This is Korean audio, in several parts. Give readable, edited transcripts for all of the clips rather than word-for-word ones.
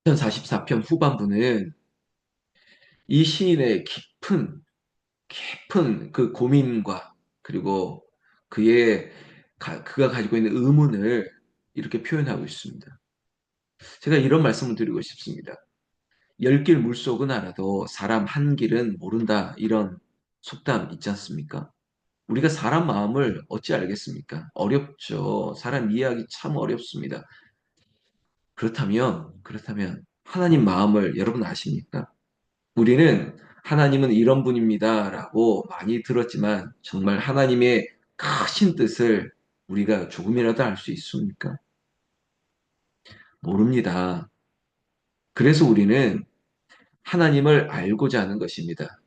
44편 후반부는 이 시인의 깊은 그 고민과 그리고 그가 가지고 있는 의문을 이렇게 표현하고 있습니다. 제가 이런 말씀을 드리고 싶습니다. 열 길 물속은 알아도 사람 한 길은 모른다. 이런 속담 있지 않습니까? 우리가 사람 마음을 어찌 알겠습니까? 어렵죠. 사람 이해하기 참 어렵습니다. 그렇다면 하나님 마음을 여러분 아십니까? 우리는 하나님은 이런 분입니다라고 많이 들었지만 정말 하나님의 크신 뜻을 우리가 조금이라도 알 수 있습니까? 모릅니다. 그래서 우리는 하나님을 알고자 하는 것입니다.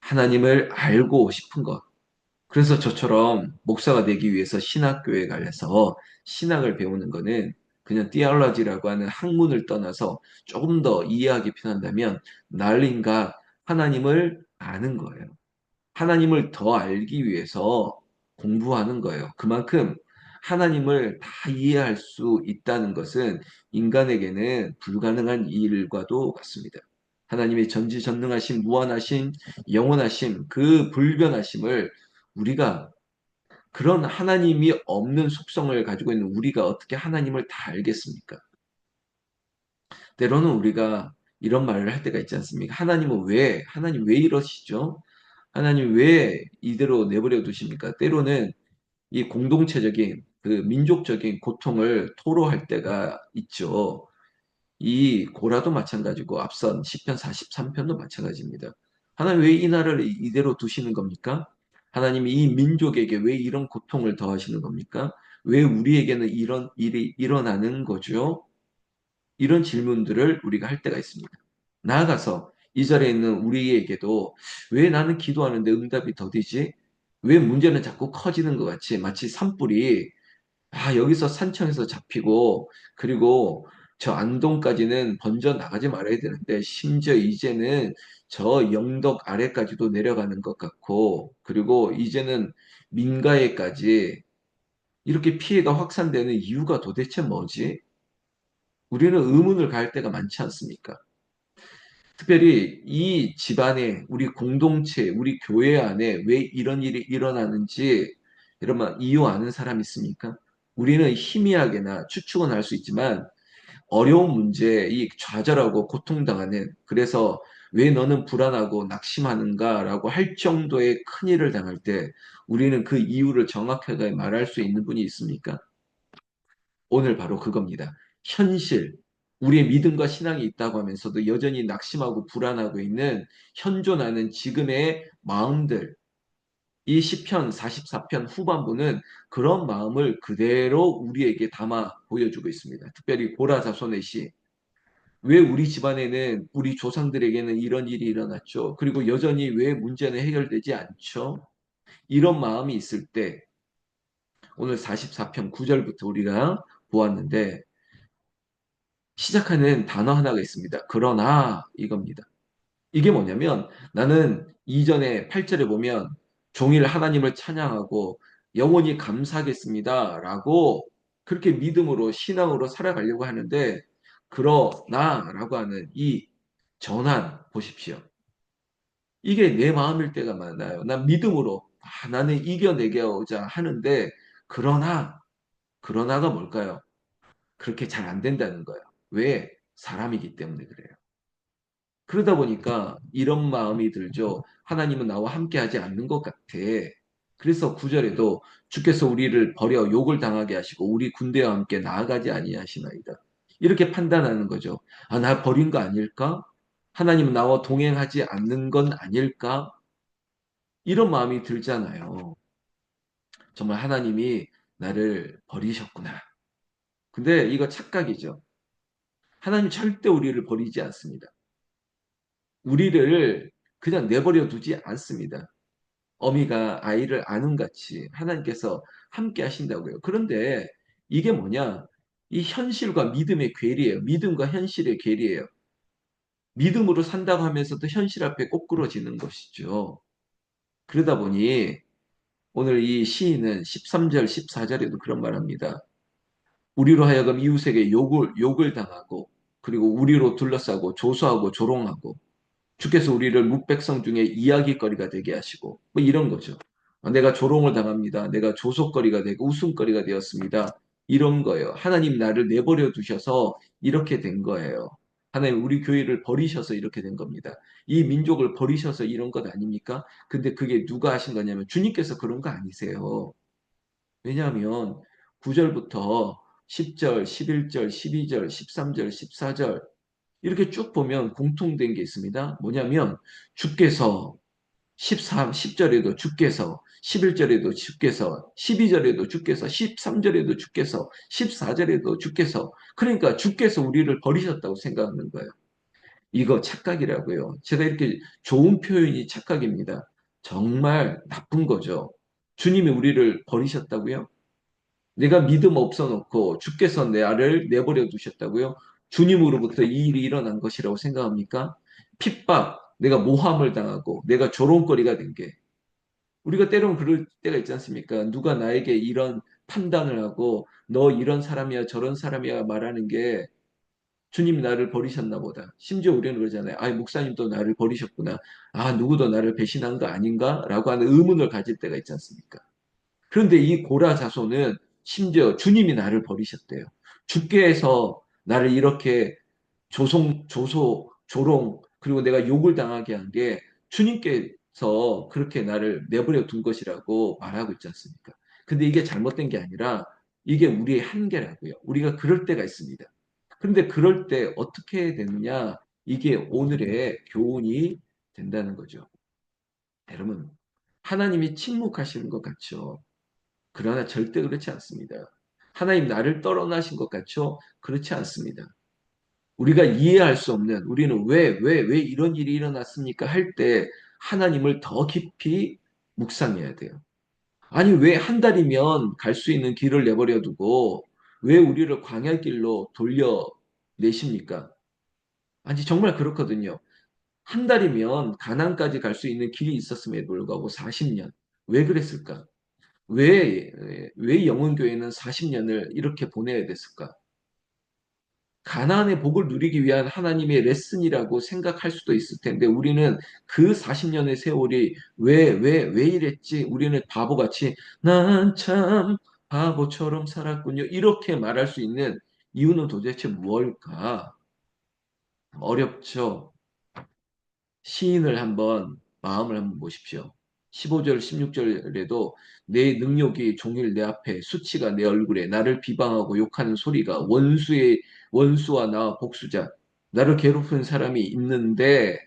하나님을 알고 싶은 것. 그래서 저처럼 목사가 되기 위해서 신학교에 가서 신학을 배우는 거는 그냥 티올로지라고 하는 학문을 떠나서 조금 더 이해하기 편한다면 날린가 하나님을 아는 거예요. 하나님을 더 알기 위해서 공부하는 거예요. 그만큼 하나님을 다 이해할 수 있다는 것은 인간에게는 불가능한 일과도 같습니다. 하나님의 전지전능하신, 무한하신, 영원하심, 그 불변하심을 우리가 그런 하나님이 없는 속성을 가지고 있는 우리가 어떻게 하나님을 다 알겠습니까? 때로는 우리가 이런 말을 할 때가 있지 않습니까? 하나님 왜 이러시죠? 하나님 왜 이대로 내버려 두십니까? 때로는 이 공동체적인 그 민족적인 고통을 토로할 때가 있죠. 이 고라도 마찬가지고 앞선 시편 43편도 마찬가지입니다. 하나님 왜 이 나라를 이대로 두시는 겁니까? 하나님이 이 민족에게 왜 이런 고통을 더하시는 겁니까? 왜 우리에게는 이런 일이 일어나는 거죠? 이런 질문들을 우리가 할 때가 있습니다. 나아가서 이 자리에 있는 우리에게도 왜 나는 기도하는데 응답이 더디지? 왜 문제는 자꾸 커지는 것 같이 마치 산불이 여기서 산청에서 잡히고 그리고 저 안동까지는 번져 나가지 말아야 되는데 심지어 이제는 저 영덕 아래까지도 내려가는 것 같고 그리고 이제는 민가에까지 이렇게 피해가 확산되는 이유가 도대체 뭐지? 우리는 의문을 가할 때가 많지 않습니까? 특별히 이 집안에, 우리 공동체, 우리 교회 안에 왜 이런 일이 일어나는지 여러분 이유 아는 사람 있습니까? 우리는 희미하게나 추측은 할 수 있지만 어려운 문제에 이 좌절하고 고통당하는 그래서 왜 너는 불안하고 낙심하는가라고 할 정도의 큰일을 당할 때 우리는 그 이유를 정확하게 말할 수 있는 분이 있습니까? 오늘 바로 그겁니다. 현실, 우리의 믿음과 신앙이 있다고 하면서도 여전히 낙심하고 불안하고 있는 현존하는 지금의 마음들. 이 시편 44편 후반부는 그런 마음을 그대로 우리에게 담아 보여주고 있습니다. 특별히 고라 자손의 시. 왜 우리 집안에는 우리 조상들에게는 이런 일이 일어났죠? 그리고 여전히 왜 문제는 해결되지 않죠? 이런 마음이 있을 때 오늘 44편 9절부터 우리가 보았는데 시작하는 단어 하나가 있습니다. 그러나 이겁니다. 이게 뭐냐면 나는 이전에 8절에 보면 종일 하나님을 찬양하고 영원히 감사하겠습니다. 라고 그렇게 믿음으로 신앙으로 살아가려고 하는데 그러나 라고 하는 이 전환 보십시오. 이게 내 마음일 때가 많아요. 난 믿음으로 나는 이겨내고자 하는데 그러나가 뭘까요? 그렇게 잘 안 된다는 거예요. 왜? 사람이기 때문에 그래요. 그러다 보니까 이런 마음이 들죠. 하나님은 나와 함께 하지 않는 것 같아. 그래서 구절에도 주께서 우리를 버려 욕을 당하게 하시고 우리 군대와 함께 나아가지 아니하시나이다. 이렇게 판단하는 거죠. 나 버린 거 아닐까? 하나님은 나와 동행하지 않는 건 아닐까? 이런 마음이 들잖아요. 정말 하나님이 나를 버리셨구나. 근데 이거 착각이죠. 하나님 절대 우리를 버리지 않습니다. 우리를 그냥 내버려 두지 않습니다. 어미가 아이를 아는 같이 하나님께서 함께 하신다고요. 그런데 이게 뭐냐? 이 현실과 믿음의 괴리예요. 믿음과 현실의 괴리예요. 믿음으로 산다고 하면서도 현실 앞에 꼬꾸러지는 것이죠. 그러다 보니 오늘 이 시인은 13절, 14절에도 그런 말합니다. 우리로 하여금 이웃에게 욕을 당하고 그리고 우리로 둘러싸고 조소하고 조롱하고 주께서 우리를 묵백성 중에 이야기거리가 되게 하시고 뭐 이런 거죠. 내가 조롱을 당합니다. 내가 조속거리가 되고 웃음거리가 되었습니다. 이런 거예요. 하나님 나를 내버려 두셔서 이렇게 된 거예요. 하나님 우리 교회를 버리셔서 이렇게 된 겁니다. 이 민족을 버리셔서 이런 것 아닙니까? 근데 그게 누가 하신 거냐면 주님께서 그런 거 아니세요. 왜냐하면 9절부터 10절, 11절, 12절, 13절, 14절 이렇게 쭉 보면 공통된 게 있습니다. 뭐냐면 주께서 10절에도 주께서 11절에도 주께서 12절에도 주께서 13절에도 주께서 14절에도 주께서 그러니까 주께서 우리를 버리셨다고 생각하는 거예요. 이거 착각이라고요. 제가 이렇게 좋은 표현이 착각입니다. 정말 나쁜 거죠. 주님이 우리를 버리셨다고요? 내가 믿음 없어 놓고 주께서 나를 내버려 두셨다고요? 주님으로부터 이 일이 일어난 것이라고 생각합니까? 핍박, 내가 모함을 당하고 내가 조롱거리가 된 게. 우리가 때로는 그럴 때가 있지 않습니까? 누가 나에게 이런 판단을 하고 너 이런 사람이야 저런 사람이야 말하는 게 주님이 나를 버리셨나 보다. 심지어 우리는 그러잖아요. 아, 목사님도 나를 버리셨구나. 아, 누구도 나를 배신한 거 아닌가? 라고 하는 의문을 가질 때가 있지 않습니까? 그런데 이 고라 자손은 심지어 주님이 나를 버리셨대요. 주께서 나를 이렇게 조롱, 그리고 내가 욕을 당하게 한 게 주님께서 그렇게 나를 내버려 둔 것이라고 말하고 있지 않습니까? 근데 이게 잘못된 게 아니라 이게 우리의 한계라고요. 우리가 그럴 때가 있습니다. 그런데 그럴 때 어떻게 되느냐? 이게 오늘의 교훈이 된다는 거죠. 여러분, 하나님이 침묵하시는 것 같죠? 그러나 절대 그렇지 않습니다. 하나님 나를 떠나신 것 같죠? 그렇지 않습니다. 우리가 이해할 수 없는, 우리는 왜 이런 일이 일어났습니까? 할 때 하나님을 더 깊이 묵상해야 돼요. 아니, 왜 한 달이면 갈 수 있는 길을 내버려 두고 왜 우리를 광야길로 돌려내십니까? 아니, 정말 그렇거든요. 한 달이면 가나안까지 갈 수 있는 길이 있었음에도 불구하고 40년. 왜 그랬을까? 왜 영혼교회는 40년을 이렇게 보내야 됐을까? 가나안의 복을 누리기 위한 하나님의 레슨이라고 생각할 수도 있을 텐데 우리는 그 40년의 세월이 왜 이랬지? 우리는 바보같이 난 참 바보처럼 살았군요. 이렇게 말할 수 있는 이유는 도대체 무엇일까? 어렵죠. 시인을 한번 마음을 한번 보십시오. 15절, 16절에도 내 능욕이 종일 내 앞에 수치가 내 얼굴에 나를 비방하고 욕하는 소리가 원수와 나와 복수자 나를 괴롭힌 사람이 있는데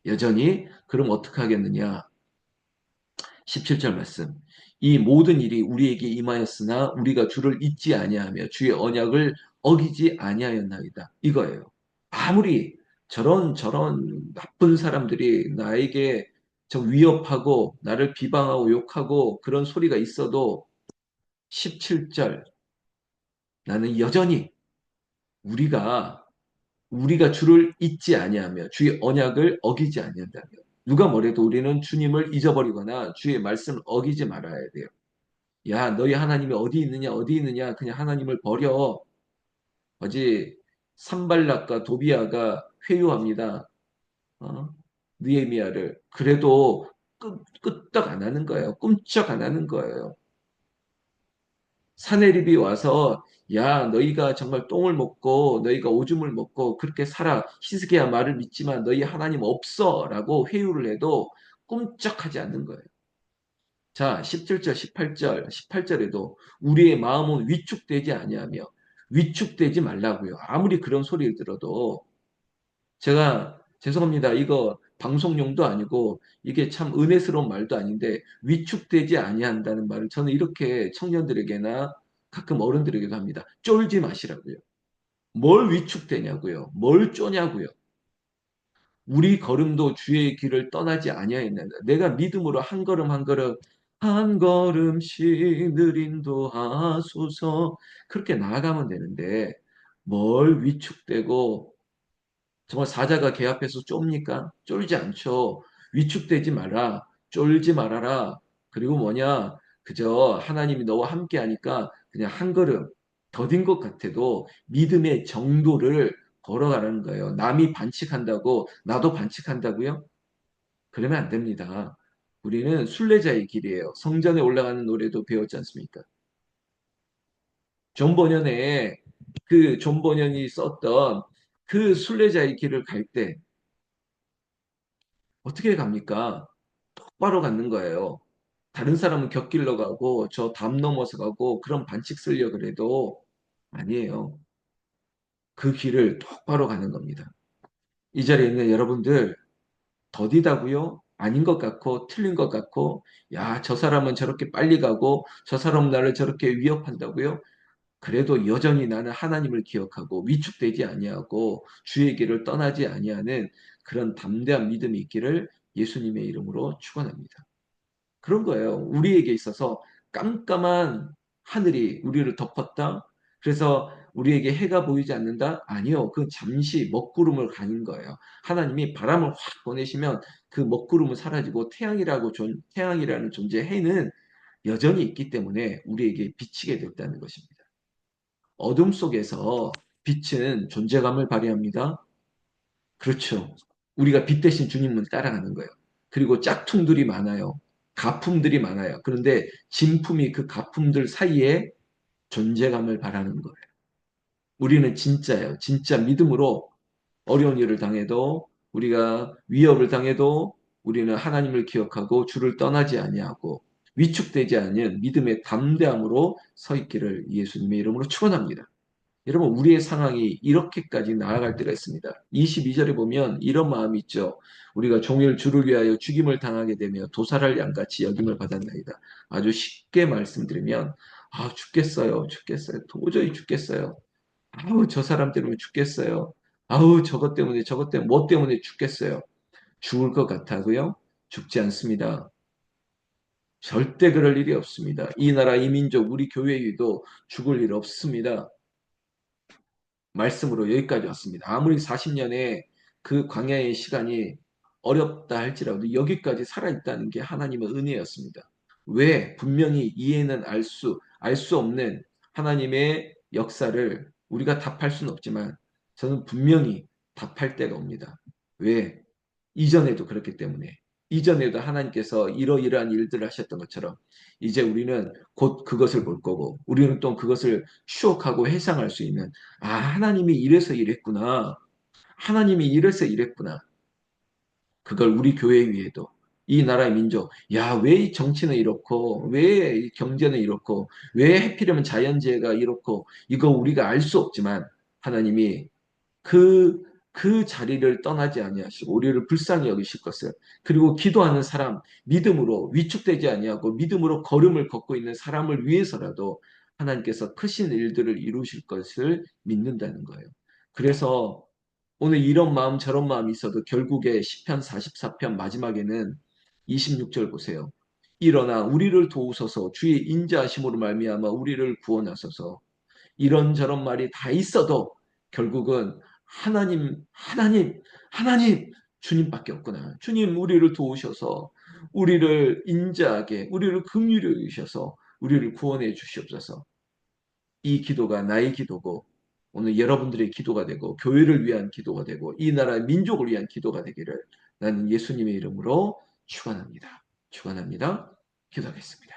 여전히 그럼 어떻게 하겠느냐? 17절 말씀. 이 모든 일이 우리에게 임하였으나 우리가 주를 잊지 아니하며 주의 언약을 어기지 아니하였나이다. 이거예요. 아무리 저런 나쁜 사람들이 나에게 좀 위협하고 나를 비방하고 욕하고 그런 소리가 있어도 17절 나는 여전히 우리가 주를 잊지 아니하며 주의 언약을 어기지 아니한다며 누가 뭐래도 우리는 주님을 잊어버리거나 주의 말씀을 어기지 말아야 돼요. 야, 너희 하나님이 어디 있느냐? 그냥 하나님을 버려. 어제 산발락과 도비아가 회유합니다. 어? 느헤미야를. 그래도 끄떡 안 하는 거예요. 꿈쩍 안 하는 거예요. 사내립이 와서 야, 너희가 정말 똥을 먹고 너희가 오줌을 먹고 그렇게 살아. 히스기야 말을 믿지만 너희 하나님 없어라고 회유를 해도 꿈쩍하지 않는 거예요. 자, 17절, 18절, 18절에도 우리의 마음은 위축되지 아니하며 위축되지 말라고요. 아무리 그런 소리를 들어도 제가 죄송합니다. 이거 방송용도 아니고 이게 참 은혜스러운 말도 아닌데 위축되지 아니한다는 말을 저는 이렇게 청년들에게나 가끔 어른들에게도 합니다. 쫄지 마시라고요. 뭘 위축되냐고요. 뭘 쪼냐고요. 우리 걸음도 주의 길을 떠나지 아니하였나이다. 내가 믿음으로 한 걸음 한 걸음 한 걸음씩 느림도 하소서 그렇게 나아가면 되는데 뭘 위축되고 정말 사자가 개 앞에서 좁니까? 쫄지 않죠. 위축되지 마라. 쫄지 말아라. 그리고 뭐냐? 그저 하나님이 너와 함께 하니까 그냥 한 걸음 더딘 것 같아도 믿음의 정도를 걸어가라는 거예요. 남이 반칙한다고 나도 반칙한다고요? 그러면 안 됩니다. 우리는 순례자의 길이에요. 성전에 올라가는 노래도 배웠지 않습니까? 존 버년의 존 버년이 썼던 그 순례자의 길을 갈 때 어떻게 갑니까? 똑바로 가는 거예요. 다른 사람은 곁길로 가고 저 담 넘어서 가고 그런 반칙 쓰려 그래도 아니에요. 그 길을 똑바로 가는 겁니다. 이 자리에 있는 여러분들 더디다고요? 아닌 것 같고 틀린 것 같고 야, 저 사람은 저렇게 빨리 가고 저 사람은 나를 저렇게 위협한다고요? 그래도 여전히 나는 하나님을 기억하고 위축되지 아니하고 주의 길을 떠나지 아니하는 그런 담대한 믿음이 있기를 예수님의 이름으로 축원합니다. 그런 거예요. 우리에게 있어서 깜깜한 하늘이 우리를 덮었다. 그래서 우리에게 해가 보이지 않는다? 아니요. 그 잠시 먹구름을 가는 거예요. 하나님이 바람을 확 보내시면 그 먹구름은 사라지고 태양이라는 존재 해는 여전히 있기 때문에 우리에게 비치게 됐다는 것입니다. 어둠 속에서 빛은 존재감을 발휘합니다. 그렇죠. 우리가 빛 대신 주님을 따라가는 거예요. 그리고 짝퉁들이 많아요. 가품들이 많아요. 그런데 진품이 그 가품들 사이에 존재감을 바라는 거예요. 우리는 진짜예요. 진짜 믿음으로 어려운 일을 당해도 우리가 위협을 당해도 우리는 하나님을 기억하고 주를 떠나지 아니하고 위축되지 않은 믿음의 담대함으로 서 있기를 예수님의 이름으로 축원합니다. 여러분, 우리의 상황이 이렇게까지 나아갈 때가 있습니다. 22절에 보면 이런 마음이 있죠. 우리가 종일 주를 위하여 죽임을 당하게 되며 도살할 양같이 여김을 받았나이다. 아주 쉽게 말씀드리면, 아, 죽겠어요. 죽겠어요. 도저히 죽겠어요. 아우, 저 사람 때문에 죽겠어요. 아우, 저것 때문에, 뭐 때문에 죽겠어요. 죽을 것 같다고요? 죽지 않습니다. 절대 그럴 일이 없습니다. 이 나라, 이 민족, 우리 교회에도 죽을 일 없습니다. 말씀으로 여기까지 왔습니다. 아무리 40년의 그 광야의 시간이 어렵다 할지라도 여기까지 살아있다는 게 하나님의 은혜였습니다. 왜? 분명히 이해는 알 수 없는 하나님의 역사를 우리가 답할 수는 없지만 저는 분명히 답할 때가 옵니다. 왜? 이전에도 그렇기 때문에. 이전에도 하나님께서 이러이러한 일들을 하셨던 것처럼 이제 우리는 곧 그것을 볼 거고 우리는 또 그것을 추억하고 회상할 수 있는 아, 하나님이 이래서 이랬구나. 하나님이 이래서 이랬구나. 그걸 우리 교회 위에도 이 나라의 민족, 야, 왜 이 정치는 이렇고, 왜 이 경제는 이렇고, 왜 해피려면 자연재해가 이렇고, 이거 우리가 알 수 없지만 하나님이 그, 그 자리를 떠나지 아니하시고 우리를 불쌍히 여기실 것을 그리고 기도하는 사람 믿음으로 위축되지 아니하고 믿음으로 걸음을 걷고 있는 사람을 위해서라도 하나님께서 크신 일들을 이루실 것을 믿는다는 거예요. 그래서 오늘 이런 마음 저런 마음이 있어도 결국에 시편 44편 마지막에는 26절 보세요. 일어나 우리를 도우소서 주의 인자하심으로 말미암아 우리를 구원하소서. 이런저런 말이 다 있어도 결국은 하나님, 주님밖에 없구나. 주님 우리를 도우셔서 우리를 인자하게, 우리를 긍휼히 여기셔서 우리를 구원해 주시옵소서. 이 기도가 나의 기도고 오늘 여러분들의 기도가 되고 교회를 위한 기도가 되고 이 나라의 민족을 위한 기도가 되기를 나는 예수님의 이름으로 축원합니다. 축원합니다. 기도하겠습니다.